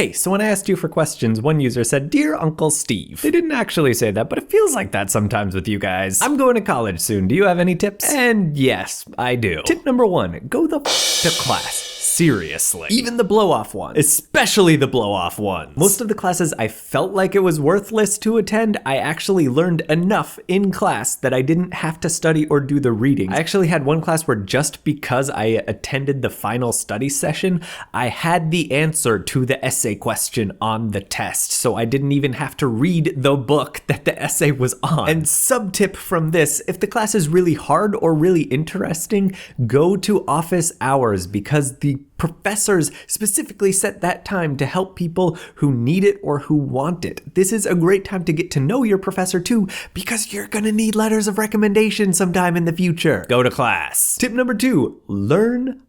Hey, so when I asked you for questions, one user said, "Dear Uncle Steve." They didn't actually say that, but it feels like that sometimes with you guys. I'm going to college soon. Do you have any tips? And yes, I do. Tip number 1, go the to class. Seriously. Even the blow-off ones. Especially the blow-off ones. Most of the classes I felt like it was worthless to attend, I actually learned enough in class that I didn't have to study or do the reading. I actually had one class where just because I attended the final study session, I had the answer to the essay question on the test, so I didn't even have to read the book that the essay was on. And sub-tip from this, if the class is really hard or really interesting, go to office hours because the professors specifically set that time to help people who need it or who want it. This is a great time to get to know your professor too, because you're gonna need letters of recommendation sometime in the future. Go to class. Tip number 2, learn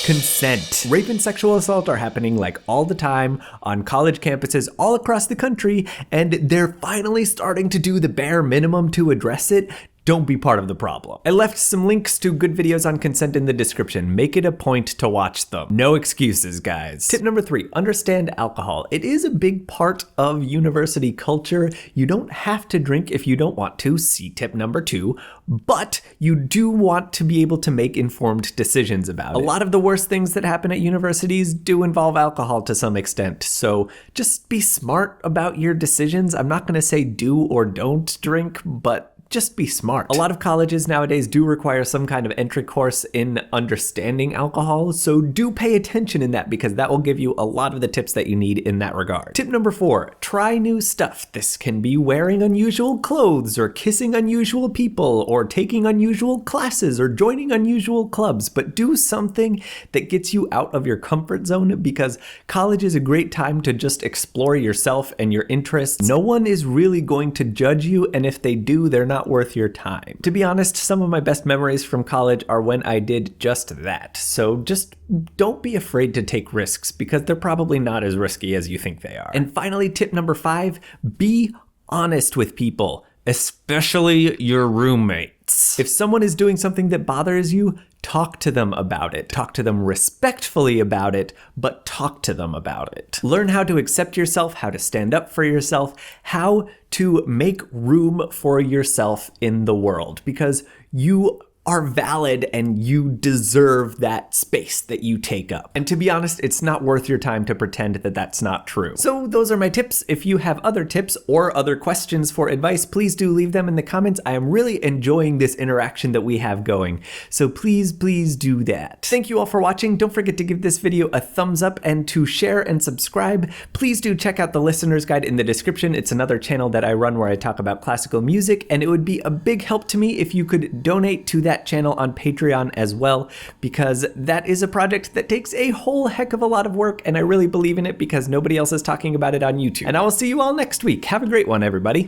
consent. Rape and sexual assault are happening like all the time on college campuses all across the country, and they're finally starting to do the bare minimum to address it. Don't be part of the problem. I left some links to good videos on consent in the description. Make it a point to watch them. No excuses, guys. Tip number 3, understand alcohol. It is a big part of university culture. You don't have to drink if you don't want to, see tip number 2, but you do want to be able to make informed decisions about it. A lot of the worst things that happen at universities do involve alcohol to some extent, so just be smart about your decisions. I'm not gonna say do or don't drink, but just be smart. A lot of colleges nowadays do require some kind of entry course in understanding alcohol, so do pay attention in that because that will give you a lot of the tips that you need in that regard. Tip number 4, try new stuff. This can be wearing unusual clothes or kissing unusual people or taking unusual classes or joining unusual clubs, but do something that gets you out of your comfort zone because college is a great time to just explore yourself and your interests. No one is really going to judge you, and if they do, they're not worth your time. To be honest, some of my best memories from college are when I did just that. So just don't be afraid to take risks because they're probably not as risky as you think they are. And finally, tip number 5, be honest with people, especially your roommates. If someone is doing something that bothers you, talk to them about it. Talk to them respectfully about it, but talk to them about it. Learn how to accept yourself, how to stand up for yourself, how to make room for yourself in the world, because you are valid and you deserve that space that you take up. And to be honest, it's not worth your time to pretend that that's not true. So those are my tips. If you have other tips or other questions for advice, please do leave them in the comments. I am really enjoying this interaction that we have going. So please do that. Thank you all for watching. Don't forget to give this video a thumbs up and to share and subscribe. Please do check out the listener's guide in the description. It's another channel that I run where I talk about classical music, and it would be a big help to me if you could donate to that channel on Patreon as well, because that is a project that takes a whole heck of a lot of work, and I really believe in it because nobody else is talking about it on YouTube. And I will see you all next week. Have a great one, everybody.